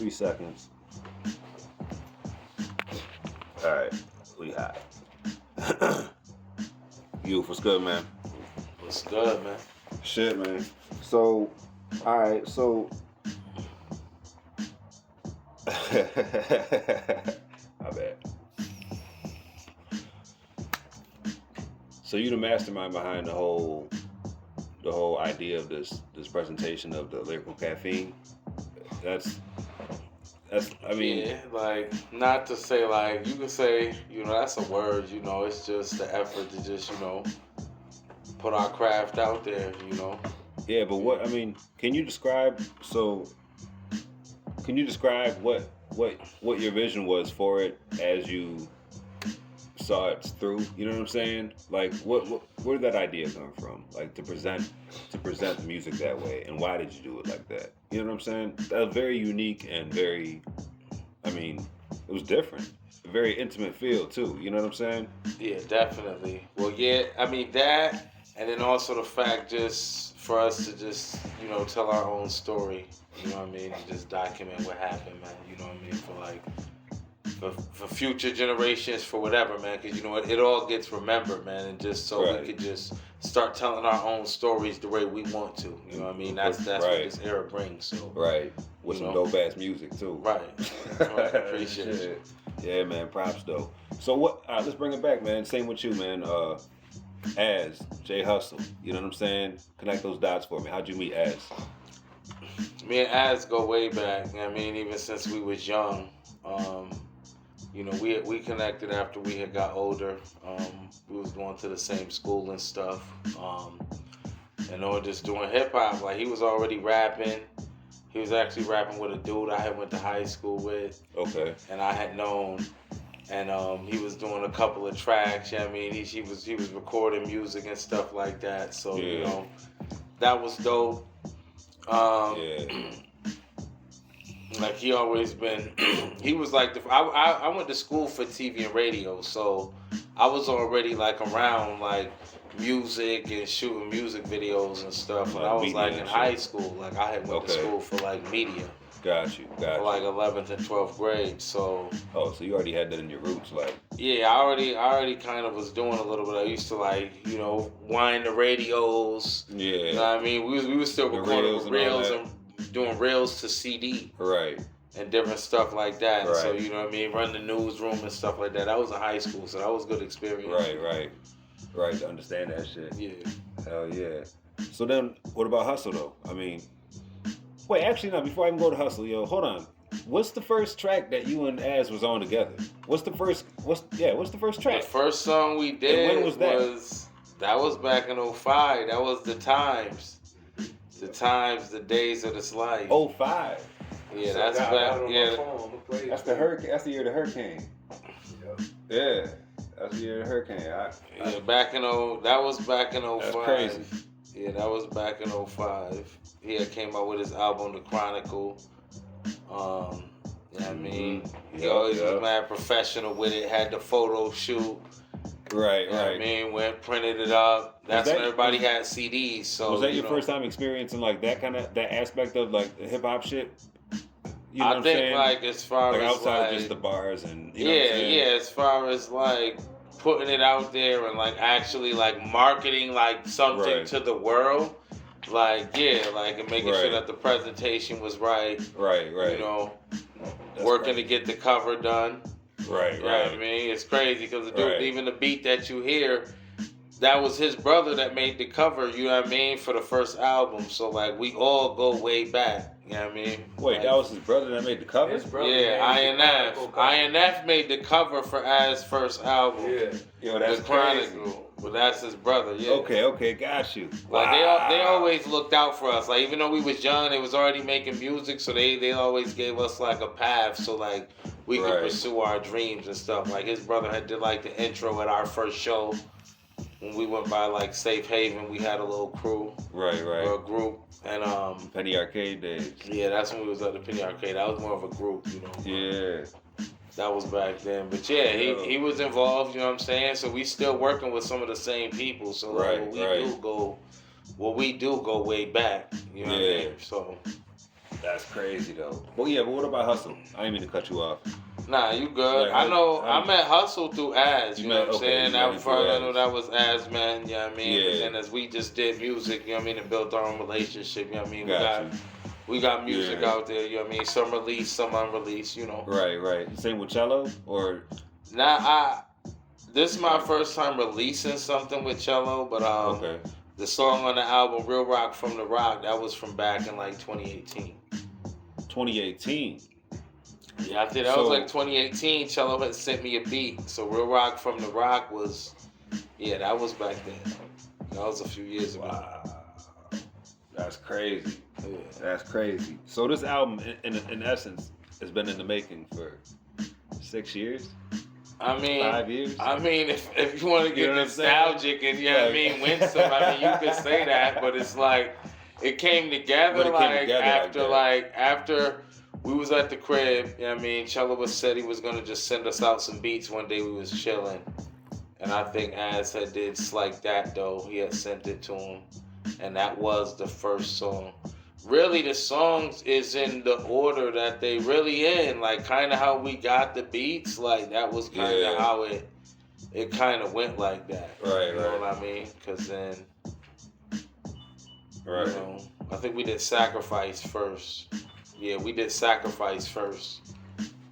3 seconds. All right, we hot. You, what's good, man? What's good, man? Shit, man. So, all right, so. My bad. So you the mastermind behind the whole idea of this presentation of the Lyrical Caffeine. That's I mean, yeah, like, not to say, like, you can say, that's a word, it's just the effort to just, put our craft out there, Yeah, but what, I mean, can you describe what your vision was for it as you saw it through? You know what I'm saying? Like, where did that idea come from? Like, to present the music that way, and why did you do it like that? You know what I'm saying? That was very unique and very, I mean, it was different. A very intimate feel too. You know what I'm saying? Yeah, definitely. Well, yeah, I mean, that, and then also the fact just for us to just, tell our own story, you know what I mean? And just document what happened, man, you know what I mean? For like, for future generations, for whatever, man, because it all gets remembered, man, and just so Right. we could just start telling our own stories the way we want to, you know what I mean? That's Right. what this era brings. So Right, with some dope ass music too. Right. Appreciate it. Yeah, man, props though. So what? Let's bring it back, man. Same with you, man. Az J Hustle. You know what I'm saying? Connect those dots for me. How'd you meet Az? Me and Az go way back. I mean, even since we was young. We connected after we had got older. We was going to the same school and stuff. Just doing hip hop. Like, he was already rapping. He was actually rapping with a dude I had went to high school with. Okay. And I had known. And he was doing a couple of tracks. I mean, he was recording music and stuff like that. So that was dope. Like, he always been, he was like, I went to school for TV and radio, so I was already, like, around, like, music and shooting music videos and stuff when I was, like, in high school. Like, I had went to school for, like, media. Got you. For, like, 11th and 12th grade, so. Oh, so you already had that in your roots, like. Yeah, I already kind of was doing a little bit. I used to, like, wind the radios. Yeah. You know what I mean? We were still recording reels and doing reels to CD. Right. And different stuff like that. Right. So, you know what I mean? Run the newsroom and stuff like that. That was in high school, so that was a good experience. Right, to understand that shit. Yeah. Hell yeah. So then, what about Hustle, though? I mean, wait, actually, no, before I even go to Hustle, hold on. What's the first track that you and Az was on together? What's the first track? The first song we did when was that? That was back in 05. That was The Times. The Times, The Days of This Life. 05. Yeah, that's back. Yeah, that's the hurricane. That's the year of the hurricane. Yeah, that's the year of the hurricane. that was back in 05. That's crazy. Yeah, that was back in 05. He had came out with his album, The Chronicle. You know what I mean? He always was mad professional with it. Had the photo shoot. Right. You know what I mean? Went printed it up. That's when everybody had CDs. So was that your first time experiencing like that aspect of like the hip hop shit? You know I think like as far like as outside like, just the bars and as far as like putting it out there and like actually like marketing like something to the world, like and making sure that the presentation was right. Right. That's working to get the cover done. Right. You know what I mean? It's crazy because the dude, even the beat that you hear, that was his brother that made the cover, you know what I mean, for the first album. So, like, we all go way back, you know what I mean? Wait, like, that was his brother that made the cover? His brother INF. INF made the cover for Az's first album. Yeah. Yo, that's The Chronicle. But that's his brother, yeah. Okay, got you. Like, they always looked out for us. Like, even though we was young, they was already making music, so they always gave us, like, a path so, like, we could pursue our dreams and stuff. Like, his brother had did, like, the intro at our first show. When we went by like Safe Haven, we had a little crew, or a group, and Penny Arcade days. Yeah, that's when we was at the Penny Arcade. That was more of a group, Yeah, that was back then. But yeah, he was involved. You know what I'm saying? So we still working with some of the same people. So like, what we do go way back. You know what I mean? So That's crazy though. Well, yeah, but what about Hustle? I didn't mean to cut you off. Nah, you good. Like, I know. I met Hustle through Az. You know what I'm saying? That first I know that was Az, man. You know what I mean? Yeah. And then as we just did music, you know what I mean, and built our own relationship. You know what I mean? Got we got music out there. You know what I mean? Some released, some unreleased. You know. Right. Same with Cello or. Nah, this is my first time releasing something with Cello, but Okay. the song on the album "Real Rock from the Rock" that was from back in like 2018. 2018. Yeah, I think that was like 2018. Cello had sent me a beat. So Real Rock from the Rock was, yeah, that was back then. That was a few years ago. Wow. That's crazy. Yeah. That's crazy. So this album, in essence, has been in the making for 6 years? I mean, 5 years? I mean, if you want to get nostalgic and, you know what I mean, winsome, I mean, you could say that, but it's like, it came together, after we was at the crib, you know what I mean, Cello said he was going to just send us out some beats one day we was chilling. And I think Az had did Like That, though. He had sent it to him. And that was the first song. Really, the songs is in the order that they really in. Like, kind of how we got the beats. Like, that was kind of how it kind of went like that. Right, You know what I mean? Because then, right. You know, I think we did Sacrifice first. Yeah, we did Sacrifice first.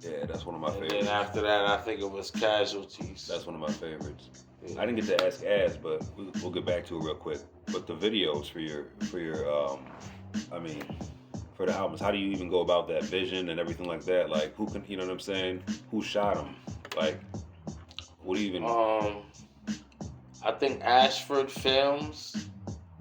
Yeah, that's one of my favorites. And then after that, I think it was Casualties. That's one of my favorites. Yeah. I didn't get to ask Az, but we'll get back to it real quick. But the videos for your for the albums, how do you even go about that vision and everything like that? Like, who can, you know what I'm saying? Who shot them? Like, what do you even? I think Ashford Films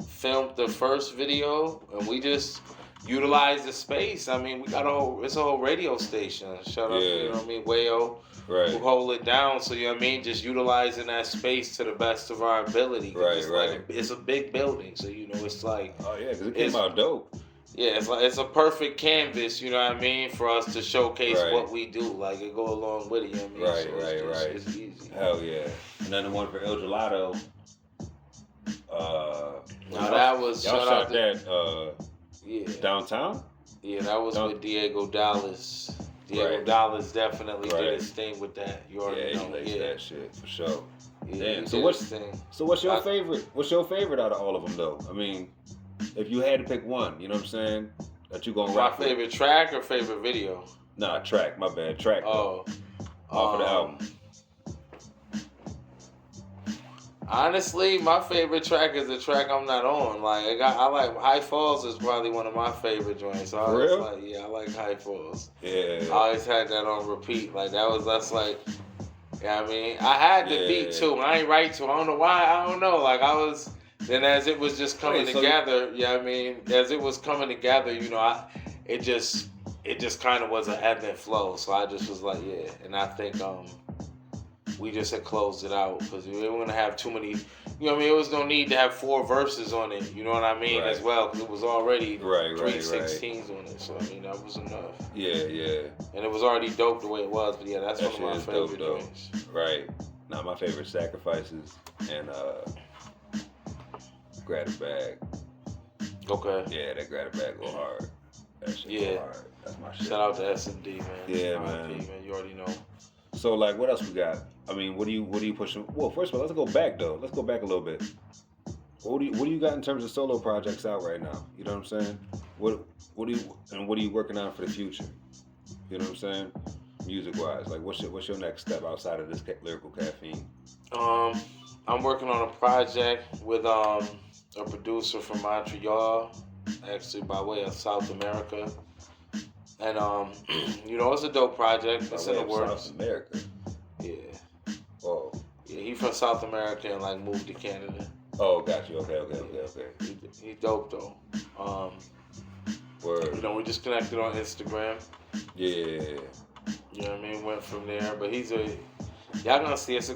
filmed the first video, and we just utilized the space. I mean, we got it's a whole radio station. Shout out, you know what I mean, Wayo. Right. Who hold it down, so you know what I mean, just utilizing that space to the best of our ability. Right, it's right. Like it's a big building, so you know it's like. Oh yeah, because it came out dope. Yeah, it's a perfect canvas, you know what I mean, for us to showcase what we do. Like it go along with it, you know what I mean. Right. It's easy. Hell yeah. And then the one for El Gelato. Now that was y'all shot that downtown. Yeah, that was with Diego Dallas. Diego Dallas definitely did his thing with that. You already know. He that shit for sure. Yeah. Damn. So what's your favorite? What's your favorite out of all of them though? I mean, if you had to pick one, you know what I'm saying, that you gonna rock. My favorite track or favorite video? Nah, track. My bad. Track. Oh. Off of the album. Honestly, my favorite track is the track I'm not on. Like I like High Falls is probably one of my favorite joints. So I like High Falls. Yeah. I always had that on repeat. Like that's like, yeah, I mean, I had the beat too. I ain't right to. I don't know why. I don't know. Like I was. Then as it was just coming together, I mean, as it was coming together, you know, it just kind of was an ebb and flow. So I just was like, yeah. And I think we just had closed it out because we were gonna have too many. You know what I mean? It was no need to have 4 verses on it. You know what I mean? As well, because it was already 3 16s on it. So I mean, that was enough. Yeah. And it was already dope the way it was. But yeah, that's one of my favorite joints. Right. Now my favorite Sacrifices and Grab a Bag. Okay. Yeah, that Grab a Bag go hard. That shit go hard. That's my shit. Shout out to SMD, man. Yeah, man. You already know. So like, what else we got? I mean, what are you pushing? Well, first of all, let's go back though. Let's go back a little bit. What do you got in terms of solo projects out right now? You know what I'm saying? What are you working on for the future? You know what I'm saying? Music wise, like what's your next step outside of this Lyrical Caffeine? I'm working on a project with a producer from Montreal, actually by way of South America. And you know, it's a dope project. It's in the works. South America. Yeah. Oh. Yeah, he from South America and like moved to Canada. Oh, got you. Okay. He dope though. Word. You know, we just connected on Instagram. Yeah. You know what I mean? Went from there, but y'all gonna see. It's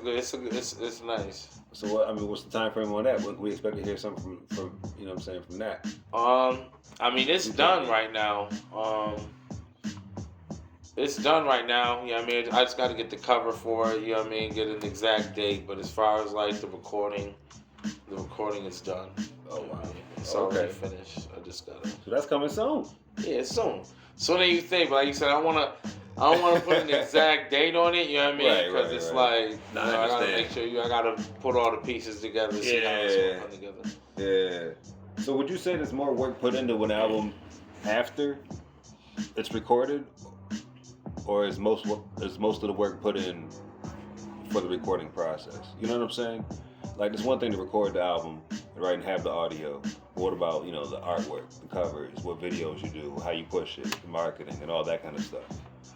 nice. So what's the time frame on that? When can we expect to hear something from you know what I'm saying, from that? I mean, it's done right now. It's done right now. You know what I mean? I just got to get the cover for it. You know what I mean? Get an exact date. But as far as like the recording is done. Oh wow. It's already finished. I just gotta. So that's coming soon. Yeah, it's soon. Sooner you think, but like you said, I don't want to put an exact date on it. You know what I mean? Because it's like, I gotta make sure I gotta put all the pieces together. See how it's all come together. Yeah. So would you say there's more work put into an album after it's recorded, or is most of the work put in for the recording process? You know what I'm saying? Like, it's one thing to record the album, right, and have the audio. But what about, the artwork, the covers, what videos you do, how you push it, the marketing, and all that kind of stuff?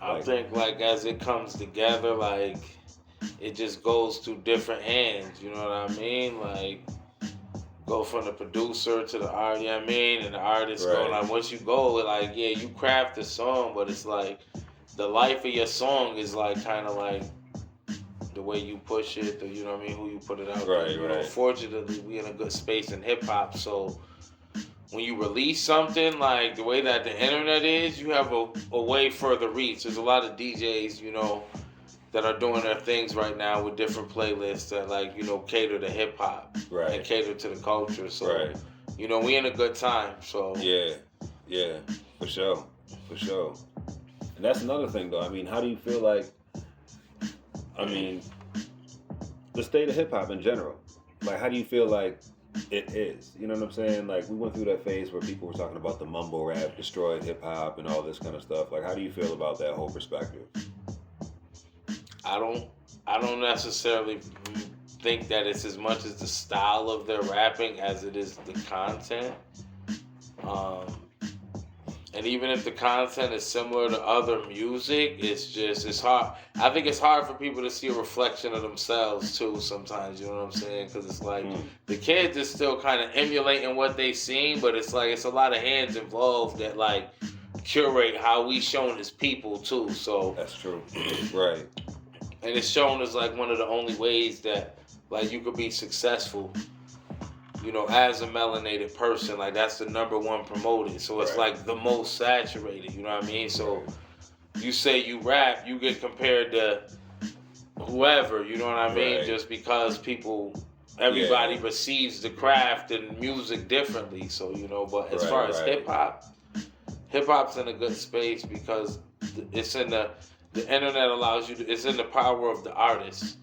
I think, as it comes together, it just goes through different hands, you know what I mean? Go from the producer to the art, you know what I mean? And the artist go, once you go, you craft the song, but it's the life of your song is kind of the way you push it, you know what I mean, who you put it out there. Fortunately, we in a good space in hip hop, so when you release something, the way that the internet is, you have a way further reach. There's a lot of DJs, that are doing their things right now with different playlists that cater to hip hop and cater to the culture. So, we in a good time. So yeah, for sure. And that's another thing, though. I mean, how do you feel the state of hip hop in general? How do you feel like it is? You know what I'm saying? We went through that phase where people were talking about the mumble rap destroyed hip hop and all this kind of stuff. How do you feel about that whole perspective? I don't necessarily think that it's as much as the style of their rapping as it is the content. And even if the content is similar to other music, it's hard. I think it's hard for people to see a reflection of themselves too sometimes, you know what I'm saying? Because it's the kids is still kind of emulating what they seen, but it's a lot of hands involved that curate how we shown as people too. So that's true. Right. And it's shown as one of the only ways that you could be successful, as a melanated person. That's the number one promoted. So it's the most saturated, you know what I mean? So you say you rap, you get compared to whoever, you know what I mean? Just because everybody receives the craft and music differently. So, but as far as hip hop's in a good space because it's in the internet allows you to, it's in the power of the artist.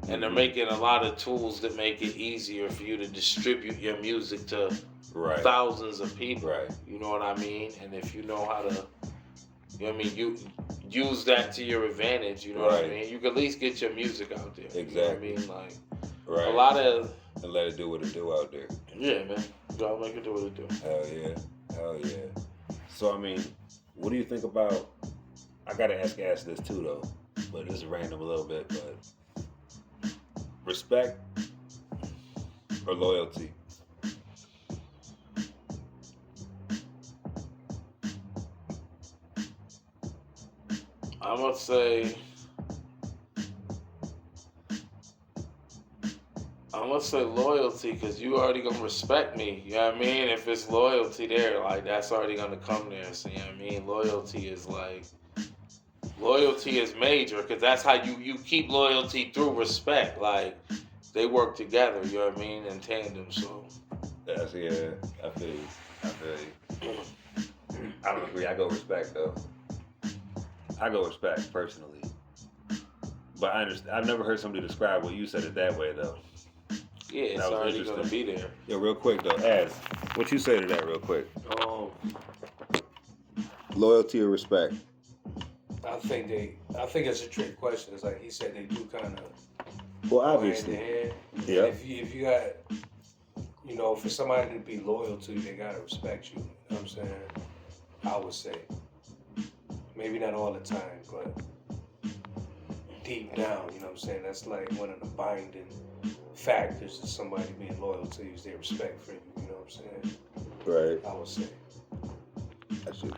And they're making a lot of tools that make it easier for you to distribute your music to thousands of people. You know what I mean? And if you know how to, you use that to your advantage, you know what I mean? You can at least get your music out there. Exactly. You know what I mean? A lot of... And let it do what it do out there. Yeah, man. Gotta make it do what it do. Hell yeah. So, what do you think about... I gotta ask Ash this too, though. But this is random a little bit, but... Respect or loyalty? I'm gonna say loyalty because you already gonna respect me. You know what I mean? If it's loyalty there, that's already gonna come there. So you know what I mean? Loyalty is major because that's how you keep loyalty through respect. They work together, you know what I mean, in tandem. So I feel you. I don't agree. I go respect though. I go respect personally, but I understand. I've never heard somebody describe what you said it that way though. Yeah, it's already gonna be there. Yeah, real quick though, Az, what you say to that real quick? Loyalty or respect? I think it's a trick question. It's like he said, they do kind of obviously. Hand in hand. Yeah. If you got, for somebody to be loyal to you, they gotta respect you. You know what I'm saying? I would say, maybe not all the time, but deep down, you know what I'm saying? That's one of the binding factors of somebody being loyal to you is their respect for you. You know what I'm saying? Right. I would say. That's it.